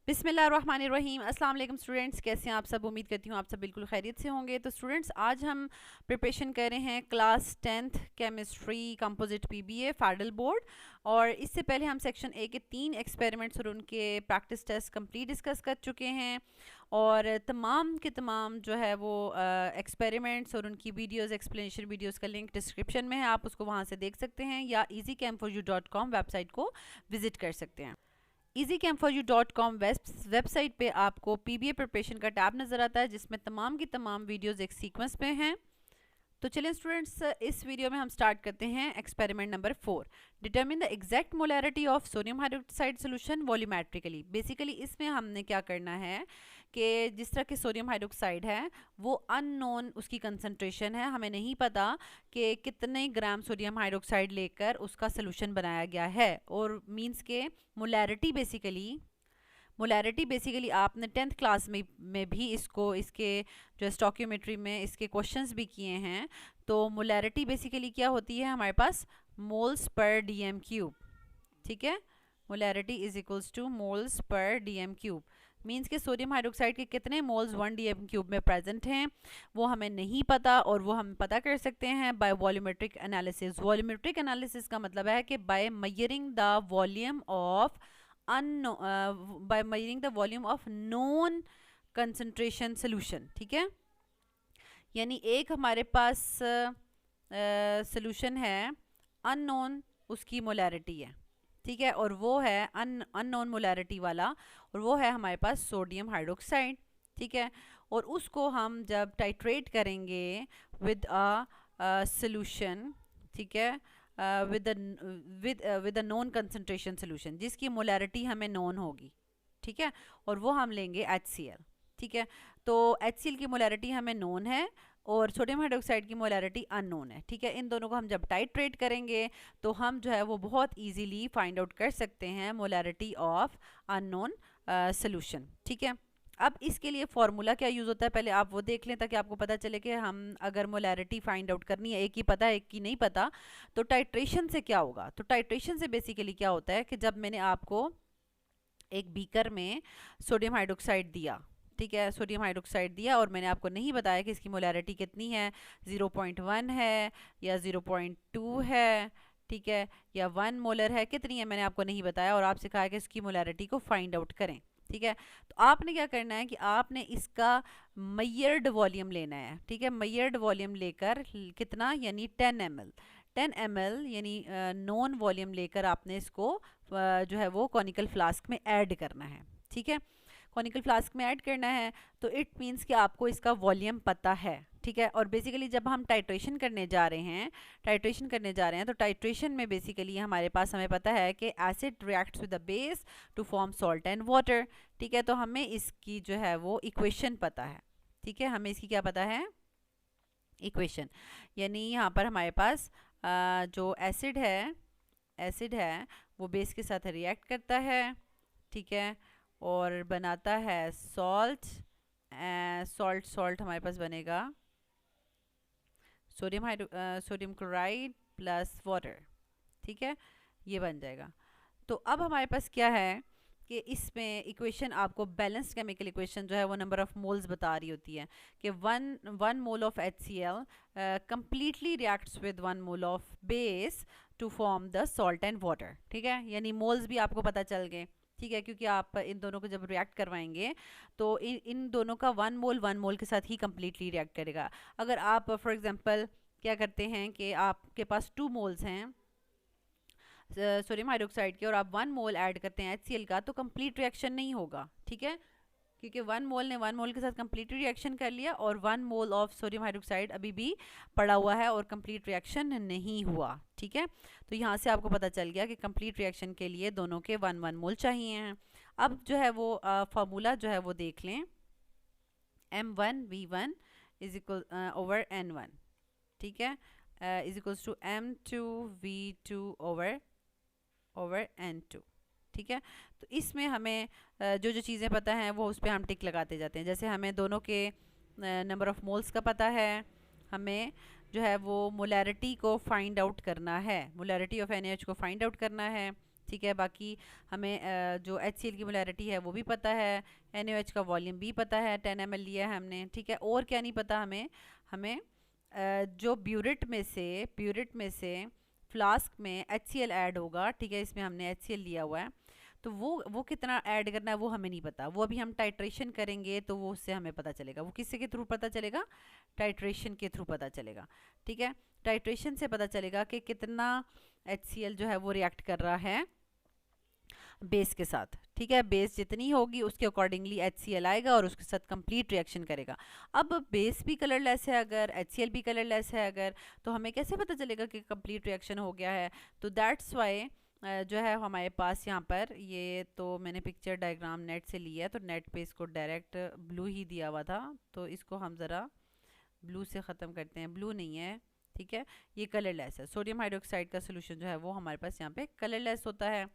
बिस्मिल्लाहिर्रहमानिर्रहीम। अस्सलाम वालेकुम स्टूडेंट्स, कैसे हैं आप सब। उम्मीद करती हूँ आप सब बिल्कुल खैरियत से होंगे। तो स्टूडेंट्स, आज हम प्रिपरेशन कर रहे हैं क्लास 10th केमिस्ट्री कंपोजिट पीबीए फैडल बोर्ड। और इससे पहले हम सेक्शन ए के 3 एक्सपेरिमेंट्स और उनके प्रैक्टिस टेस्ट कंप्लीट डिस्कस कर चुके हैं। और तमाम के तमाम जो है वो एक्सपेरिमेंट्स और उनकी वीडियोस, एक्सप्लेनेशन वीडियोस का लिंक डिस्क्रिप्शन में है, आप उसको वहाँ से देख सकते हैं या easycam4u.com वेबसाइट को विज़िट कर सकते हैं। easycam4u.com वेबसाइट पे आपको पीबीए प्रिपरेशन का टैब नज़र आता है जिसमें तमाम की तमाम वीडियोस एक सीक्वेंस में हैं। तो चलिए स्टूडेंट्स, इस वीडियो में हम स्टार्ट करते हैं experiment number 4। Determine the exact molarity of sodium hydroxide solution volumetrically. Basically इसमें हमने क्या करना है कि जिस तरह के सोडियम हाइड्रोक्साइड है वो अननोन उसकी कंसंट्रेशन है, हमें नहीं पता कि कितने ग्राम सोडियम हाइड्रोक्साइड लेकर उसका सोल्यूशन बनाया गया है। और मींस के मोलैरिटी बेसिकली आपने 10th क्लास में भी इसके जो स्टोकियोमेट्री में इसके क्वेश्चंस भी किए हैं। तो मोलैरिटी बेसिकली क्या होती है हमारे पास, मोल्स पर डीएम क्यूब। ठीक है, molarity is equals two moles per DM cube. Means के सोडियम हाइड्रोक्साइड के कितने मोल्स 1 डीएम क्यूब में प्रेजेंट हैं वो हमें नहीं पता, और वो हम पता कर सकते हैं by volumetric analysis. Volumetric analysis का मतलब है कि by measuring the volume of by measuring the volume of known concentration solution। ठीक है, यानी एक हमारे पास सोल्यूशन है अननोन, उसकी मोलैरिटी है, ठीक है, और वो है अननोन मोलैरिटी वाला, और वो है हमारे पास सोडियम हाइड्रोक्साइड। ठीक है, और उसको हम जब टाइट्रेट करेंगे विद अ सोल्यूशन, ठीक है, with a non concentration solution जिसकी मोलैरिटी हमें नॉन होगी। ठीक है, और वो हम लेंगे HCl। ठीक है, तो HCl की मोलैरिटी हमें नॉन है और सोडियम हाइड्रोक्साइड की मोलैरिटी अननोन है। ठीक है, इन दोनों को हम जब टाइट्रेट करेंगे तो हम जो है वो बहुत इजीली फाइंड आउट कर सकते हैं मोलैरिटी ऑफ अननोन सोल्यूशन। ठीक है, अब इसके लिए फॉर्मूला क्या यूज़ होता है पहले आप वो देख लें ताकि आपको पता चले कि हम अगर मोलैरिटी फाइंड आउट करनी है, एक ही पता है एक की नहीं पता, तो टाइट्रेशन से क्या होगा। तो टाइट्रेशन से बेसिकली क्या होता है कि जब मैंने आपको एक बीकर में सोडियम हाइड्रोक्साइड दिया, ठीक है, सोडियम हाइड्रोक्साइड दिया और मैंने आपको नहीं बताया कि इसकी मोलैरिटी कितनी है, 0.1 है या 0.2 है, ठीक है, या 1 मोलर है, कितनी है मैंने आपको नहीं बताया, और आपसे कहा है कि इसकी मोलैरिटी को फाइंड आउट करें। ठीक है, तो आपने क्या करना है कि आपने इसका मेजर्ड वॉल्यूम लेना है। ठीक है, मेजर्ड वॉल्यूम लेकर कितना, यानी 10 ml यानी नॉन वॉल्यूम लेकर आपने इसको जो है वो कॉनिकल फ्लास्क में ऐड करना है। ठीक है, कॉनिकल फ्लास्क में ऐड करना है तो इट मीन्स कि आपको इसका वॉल्यूम पता है। ठीक है, और बेसिकली जब हम टाइट्रेशन करने जा रहे हैं तो टाइट्रेशन में बेसिकली हमारे पास हमें पता है कि acid reacts with the base to form salt and water. ठीक है, तो हमें इसकी जो है वो इक्वेशन पता है। ठीक है, हमें इसकी क्या पता है, इक्वेशन, यानी यहाँ पर हमारे पास जो एसिड है वो बेस के साथ रिएक्ट करता है। ठीक है, और बनाता है सॉल्ट हमारे पास बनेगा सोडियम क्लोराइड प्लस वाटर। ठीक है, ये बन जाएगा। तो अब हमारे पास क्या है कि इसमें इक्वेशन आपको बैलेंस्ड केमिकल इक्वेशन जो है वो नंबर ऑफ मोल्स बता रही होती है कि one mole of HCl completely reacts with 1 mole of base to form the salt and water. ठीक है, यानी मोल्स भी आपको पता चल गए। ठीक है, क्योंकि आप इन दोनों को जब रिएक्ट करवाएंगे तो इन दोनों का 1 मोल के साथ ही कम्प्लीटली रिएक्ट करेगा। अगर आप फॉर एग्जांपल क्या करते हैं कि आपके पास 2 मोल्स हैं सोडियम हाइड्रोक्साइड के और आप 1 मोल ऐड करते हैं HCl का, तो कंप्लीट रिएक्शन नहीं होगा। ठीक है, क्योंकि 1 मोल ने 1 मोल के साथ कंप्लीट रिएक्शन कर लिया और 1 मोल ऑफ सोडियम हाइड्रोक्साइड अभी भी पड़ा हुआ है और कंप्लीट रिएक्शन नहीं हुआ। ठीक है, तो यहाँ से आपको पता चल गया कि कंप्लीट रिएक्शन के लिए दोनों के 1 मोल चाहिए हैं। अब जो है वो फार्मूला जो है वो देख लें, M1V1 is equal over N1। ठीक है, is equals to M2V2 over N2। ठीक है, तो इसमें हमें जो चीज़ें पता हैं वो उस पर हम टिक लगाते जाते हैं। जैसे हमें दोनों के नंबर ऑफ मोल्स का पता है, हमें जो है वो मोलैरिटी को फाइंड आउट करना है, मोलैरिटी ऑफ NaOH को फाइंड आउट करना है। ठीक है। बाकी हमें जो HCl की मोलैरिटी है वो भी पता है, NaOH का वॉल्यूम भी पता है, 10 ml लिया है हमने, ठीक है। और क्या नहीं पता हमें, हमें जो प्यूरिट में से फ्लास्क में HCl ऐड होगा, ठीक है, इसमें हमने HCl लिया हुआ है, तो वो कितना ऐड करना है वो हमें नहीं पता। वो अभी हम टाइट्रेशन करेंगे तो वो उससे हमें पता चलेगा। वो किससे के थ्रू पता चलेगा? टाइट्रेशन के थ्रू पता चलेगा, ठीक है। टाइट्रेशन से पता चलेगा कि कितना HCl जो है वो रिएक्ट कर रहा है बेस के साथ, ठीक है। बेस जितनी होगी उसके अकॉर्डिंगली HCl आएगा और उसके साथ कंप्लीट रिएक्शन करेगा। अब बेस भी कलरलेस है अगर, HCl भी कलरलेस है अगर, तो हमें कैसे पता चलेगा कि कंप्लीट रिएक्शन हो गया है? तो दैट्स वाई जो है हमारे पास यहाँ पर, ये तो मैंने पिक्चर डायग्राम नेट से लिया है, तो नेट पे इसको डायरेक्ट ब्लू ही दिया हुआ था, तो इसको हम ज़रा ब्लू से ख़त्म करते हैं। ब्लू नहीं है, ठीक है, ये कलरलेस है। सोडियम हाइड्रोक्साइड का सोल्यूशन जो है वो हमारे पास यहाँ पे कलरलेस होता है,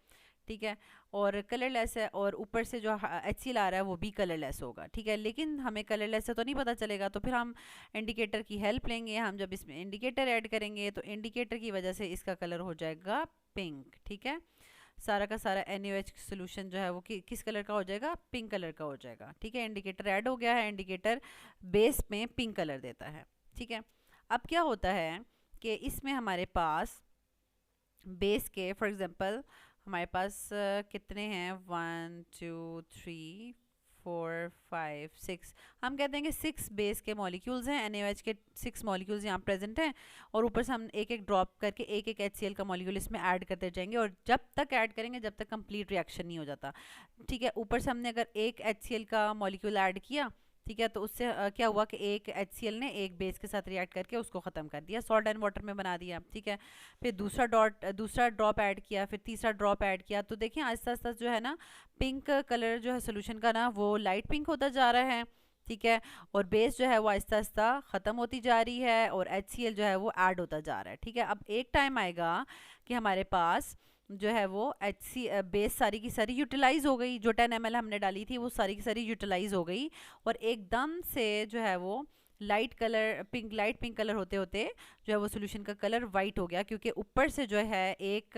ठीक है, और कलरलेस है, और ऊपर से जो HCl आ रहा है वो भी कलरलेस होगा, ठीक है। लेकिन हमें कलरलेस से तो नहीं पता चलेगा, तो फिर हम इंडिकेटर की हेल्प लेंगे। हम जब इसमें इंडिकेटर ऐड करेंगे तो इंडिकेटर की वजह से इसका कलर हो जाएगा पिंक, ठीक है। सारा का सारा NaOH सोल्यूशन जो है वो किस कलर का हो जाएगा? पिंक कलर का हो जाएगा, ठीक है। इंडिकेटर ऐड हो गया है, इंडिकेटर बेस में पिंक कलर देता है, ठीक है। अब क्या होता है कि इसमें हमारे पास बेस के, फॉर एग्जांपल हमारे पास कितने हैं, 1 2 3 4 5 6, हम कहते हैं कि 6 बेस के मॉलिक्यूल्स हैं, NaOH के 6 मॉलिक्यूल्स यहाँ प्रेजेंट हैं, और ऊपर से हम एक एक ड्रॉप करके एक एक HCl का मॉलिक्यूल इसमें ऐड करते जाएंगे, और जब तक ऐड करेंगे जब तक कंप्लीट रिएक्शन नहीं हो जाता, ठीक है। ऊपर से हमने अगर एक HCl का मॉलिक्यूल ऐड किया, ठीक है, तो उससे क्या हुआ कि एक HCl ने एक बेस के साथ रिएक्ट करके उसको ख़त्म कर दिया, सॉल्ट एंड वाटर में बना दिया, ठीक है। फिर दूसरा ड्रॉप ऐड किया, फिर तीसरा ड्रॉप ऐड किया, तो देखिए आहिस्ता आहिस्ता जो है ना पिंक कलर जो है सोल्यूशन का ना वो लाइट पिंक होता जा रहा है, ठीक है, और बेस जो है वो आहिस्ता आहिस्ता ख़त्म होती जा रही है, और HCl जो है वो ऐड होता जा रहा है, ठीक है। अब एक टाइम आएगा कि हमारे पास जो है वो बेस सारी की सारी यूटिलाइज हो गई, जो 10 ml हमने डाली थी वो सारी की सारी यूटिलाइज हो गई, और एकदम से जो है वो लाइट पिंक कलर होते होते जो है वो सोल्यूशन का कलर वाइट हो गया, क्योंकि ऊपर से जो है एक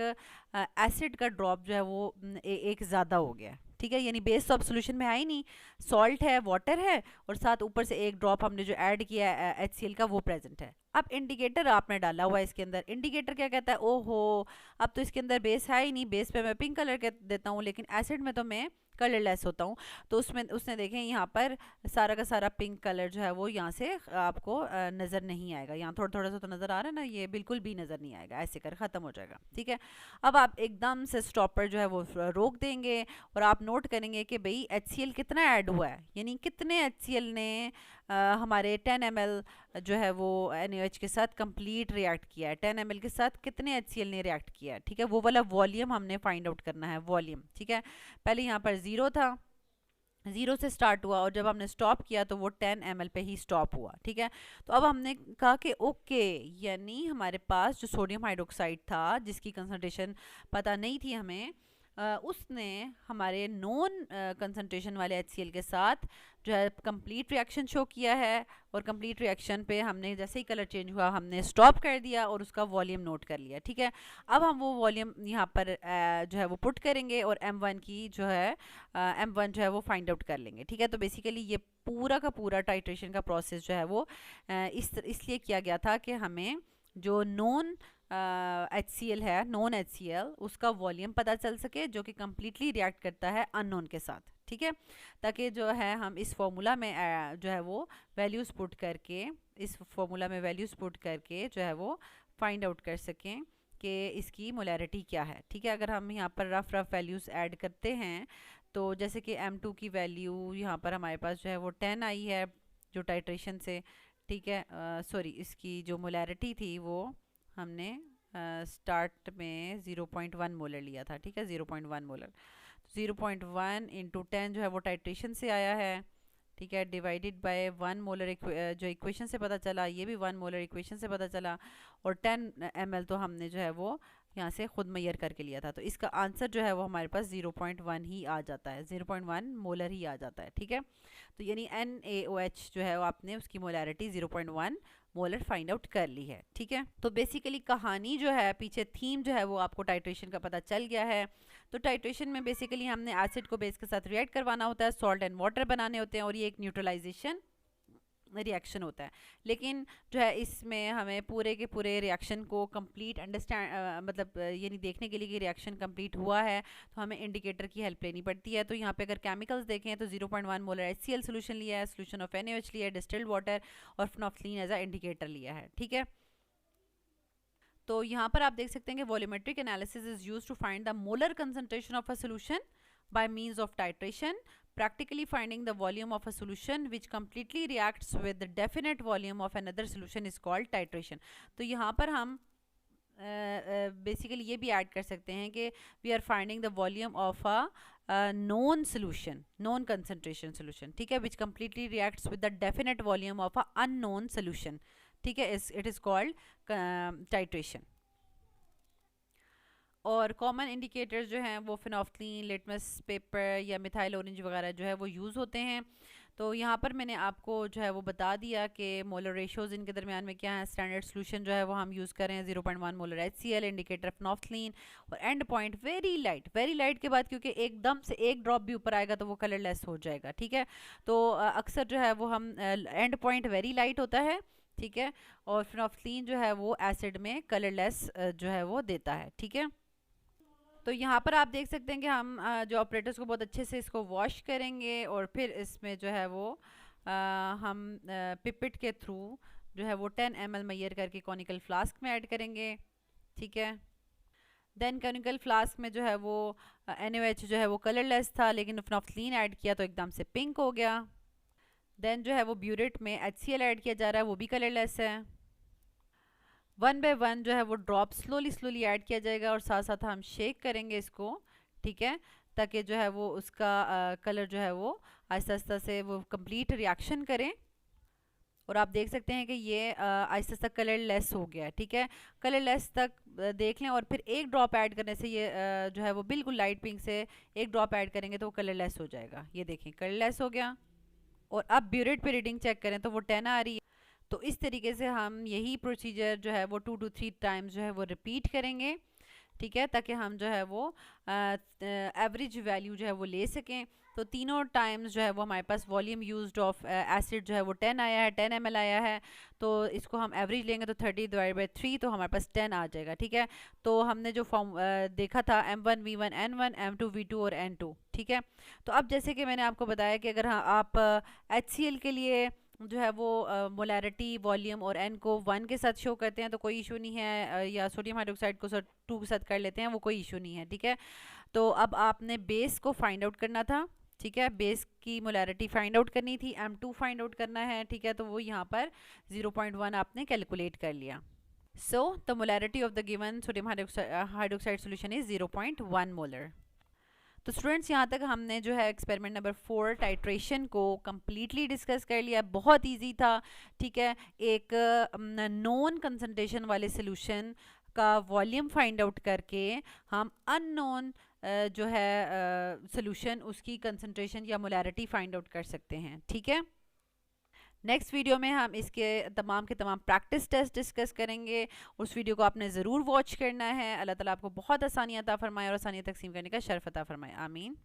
एसिड का ड्रॉप जो है वो एक ज़्यादा हो गया, ठीक है। यानी बेस तो अब सोल्यूशन में है ही नहीं, सॉल्ट है, वाटर है, और साथ ऊपर से एक ड्रॉप हमने जो ऐड किया है HCl का वो प्रेजेंट है। अब इंडिकेटर आपने डाला हुआ है इसके अंदर, इंडिकेटर क्या कहता है, ओहो अब तो इसके अंदर बेस है ही नहीं, बेस पे मैं पिंक कलर देता हूँ, लेकिन एसिड में तो मैं कलरलेस होता हूँ, तो उसमें उसने देखें यहाँ पर सारा का सारा पिंक कलर जो है वो यहाँ से आपको नज़र नहीं आएगा। यहाँ थोड़ा थोड़ा सा तो नज़र आ रहा है ना, ये बिल्कुल भी नज़र नहीं आएगा, ऐसे कर ख़त्म हो जाएगा, ठीक है। अब आप एकदम से स्टॉपर जो है वो रोक देंगे, और आप नोट करेंगे कि भाई HCl कितना ऐड हुआ है, यानी कितने HCl ने हमारे 10 ml जो है वो NaOH के साथ कंप्लीट रिएक्ट किया है, 10 ml के साथ कितने HCl ने रिएक्ट किया है, ठीक है। वो वाला वॉल्यूम हमने फाइंड आउट करना है, वॉल्यूम, ठीक है। पहले यहाँ पर 0 था, 0 से स्टार्ट हुआ, और जब हमने स्टॉप किया तो वो 10 ml पे ही स्टॉप हुआ, ठीक है। तो अब हमने कहा कि ओके, यानी हमारे पास जो सोडियम हाइड्रोक्साइड था जिसकी कंसंट्रेशन पता नहीं थी हमें, उसने हमारे नॉन कंसंट्रेशन वाले HCl के साथ जो है कंप्लीट रिएक्शन शो किया है, और कंप्लीट रिएक्शन पे हमने जैसे ही कलर चेंज हुआ हमने स्टॉप कर दिया और उसका वॉल्यूम नोट कर लिया, ठीक है। अब हम वो वॉल्यूम यहाँ पर जो है वो पुट करेंगे, और M1 की जो है M1 जो है वो फाइंड आउट कर लेंगे, ठीक है। तो बेसिकली ये पूरा का पूरा टाइट्रेशन का प्रोसेस जो है वो इसलिए किया गया था कि हमें जो नॉन HCl है, नॉन HCl, उसका वॉल्यूम पता चल सके जो कि कम्प्लीटली रिएक्ट करता है अननोन के साथ, ठीक है, ताकि जो है हम इस फॉर्मूला में जो है वो वैल्यूज़ पुट करके, इस फॉर्मूला में वैल्यूज़ पुट करके जो है वो फाइंड आउट कर सकें कि इसकी मोलैरिटी क्या है, ठीक है। अगर हम यहाँ पर रफ वैल्यूज़ ऐड करते हैं, तो जैसे कि M2 की वैल्यू यहाँ पर हमारे पास जो है वो 10 आई है जो टाइट्रेशन से, ठीक है, सॉरी इसकी जो मोलैरिटी थी वो हमने स्टार्ट में 0.1 मोलर लिया था, ठीक है, 0.1 मोलर, 0.1 इंटू 10 जो है वो टाइट्रेशन से आया है, ठीक है, डिवाइडेड बाय 1 मोलर जो इक्वेशन से पता चला, ये भी 1 मोलर इक्वेशन से पता चला, और 10 ml तो हमने जो है वो यहाँ से खुद मैयर करके लिया था। तो इसका आंसर जो है वो हमारे पास 0.1 ही आ जाता है, 0.1 मोलर ही आ जाता है, ठीक है। तो यानी NaOH जो है वो आपने उसकी मोलैरिटी 0.1 मोलर फाइंड आउट कर ली है, ठीक है। तो बेसिकली कहानी जो है, पीछे थीम जो है वो आपको टाइट्रेशन का पता चल गया है। तो टाइट्रेशन में बेसिकली हमने एसिड को बेस के साथ रिएक्ट करवाना होता है, सॉल्ट एंड वाटर बनाने होते हैं, और ये एक न्यूट्रलाइजेशन रिएक्शन होता है। लेकिन जो है इसमें हमें पूरे के पूरे रिएक्शन को कंप्लीट अंडरस्टैंड मतलब ये नहीं देखने के लिए कि रिएक्शन कंप्लीट हुआ है, तो हमें इंडिकेटर की हेल्प लेनी पड़ती है। तो यहाँ पे अगर केमिकल्स देखें तो 0.1 मोलर HCl सोल्यूशन लिया है, सोल्यूशन ऑफ NaOH लिया है, डिस्टिल्ड वाटर और फिनोल्फथलीन एज अ इंडिकेटर लिया है, ठीक है। तो यहाँ पर आप देख सकते हैं कि volumetric analysis is used to find the molar concentration of a solution by means of titration, practically finding the volume of a solution which completely reacts with the definite volume of another solution is called titration. तो यहाँ पर हम basically ये भी add कर सकते हैं कि we are finding the volume of a known solution, known concentration solution, ठीक है, which completely reacts with the definite volume of a unknown solution, ठीक है, it is called titration. और कॉमन इंडिकेटर्स जो हैं वो फिनोल्फथलीन, लिटमस पेपर या methyl orange वगैरह जो है वो यूज़ होते हैं। तो यहाँ पर मैंने आपको जो है वो बता दिया कि मोलर रेशोज़ इनके दरमियान में क्या है। स्टैंडर्ड सोल्यूशन जो है वो हम यूज़ करें 0.1 मोलर HCl, इंडिकेटर फिनोल्फथलीन, और एंड पॉइंट वेरी लाइट के बाद, क्योंकि एकदम से एक ड्रॉप भी ऊपर आएगा तो वो कलरलेस हो जाएगा, ठीक है। तो अक्सर जो है वो हम एंड पॉइंट वेरी लाइट होता है, ठीक है, और फिनोल्फथलीन जो है वो एसिड में कलरलेस जो है वो देता है, ठीक है। तो यहाँ पर आप देख सकते हैं कि हम जो ऑपरेटर्स को बहुत अच्छे से इसको वॉश करेंगे, और फिर इसमें जो है वो हम पिपेट के थ्रू जो है वो 10 ml मैयर करके कॉनिकल फ्लास्क में ऐड करेंगे, ठीक है। देन कॉनिकल फ्लास्क में जो है वो NaOH जो है वो कलरलेस था, लेकिन फिनोल्फथलीन ऐड किया तो एकदम से पिंक हो गया। देन जो है वो ब्यूरेट में HCl ऐड किया जा रहा है, वो भी कलरलेस है। 1 बाय 1 जो है वो ड्रॉप स्लोली ऐड किया जाएगा, और साथ साथ हम शेक करेंगे इसको, ठीक है, ताकि जो है वो उसका कलर जो है वो आहिस्ता आहिस्ता से वो कंप्लीट रिएक्शन करें। और आप देख सकते हैं कि ये आहिस्ता आहिस्ता कलर लेस हो गया है, ठीक है। कलर लेस तक देख लें, और फिर एक ड्रॉप ऐड करने से ये जो है वो बिल्कुल लाइट पिंक से एक ड्रॉप ऐड करेंगे तो वो कलर लेस हो जाएगा। ये देखें कलर लेस हो गया। और अब ब्यूरेट पे रीडिंग चेक करें तो वो 10 आ रही है। तो इस तरीके से हम यही प्रोसीजर जो है वो 2 to 3 टाइम्स जो है वो रिपीट करेंगे, ठीक है, ताकि हम जो है वो एवरेज वैल्यू जो है वो ले सकें। तो तीनों टाइम्स जो है वो हमारे पास वॉल्यूम यूज्ड ऑफ एसिड जो है वो 10 आया है, 10 ml आया है। तो इसको हम एवरेज लेंगे तो 30/3 तो हमारे पास 10 आ जाएगा, ठीक है। तो हमने जो फॉर्म देखा था M1 V1 N1 M2 V2 और N2, ठीक है। तो अब जैसे कि मैंने आपको बताया कि अगर आप HCl के लिए जो है वो मोलैरिटी वॉल्यूम और n को 1 के साथ शो करते हैं तो कोई इशू नहीं है, या सोडियम हाइड्रोक्साइड को 2 के साथ कर लेते हैं, वो कोई इशू नहीं है, ठीक है। तो अब आपने बेस को फाइंड आउट करना था, ठीक है, बेस की मोलैरिटी फाइंड आउट करनी थी, M2 फाइंड आउट करना है, ठीक है। तो वो यहाँ पर 0.1 आपने कैलकुलेट कर लिया। So the molarity of the given sodium hydroxide solution is 0.1 molar. तो स्टूडेंट्स यहाँ तक हमने जो है एक्सपेरिमेंट नंबर 4 टाइट्रेशन को कम्प्लीटली डिस्कस कर लिया। बहुत इजी था, ठीक है। एक नॉन कंसंट्रेशन वाले सोल्यूशन का वॉल्यूम फाइंड आउट करके हम अननोन जो है सोल्यूशन उसकी कंसंट्रेशन या मोलैरिटी फाइंड आउट कर सकते हैं, ठीक है। नेक्स्ट वीडियो में हम इसके तमाम के तमाम प्रैक्टिस टेस्ट डिस्कस करेंगे। उस वीडियो को आपने ज़रूर वॉच करना है। अल्लाह ताला आपको बहुत आसानियाँ अता फरमाए और आसानियाँ तकसीम करने का शर्फ अता फरमाए। आमीन।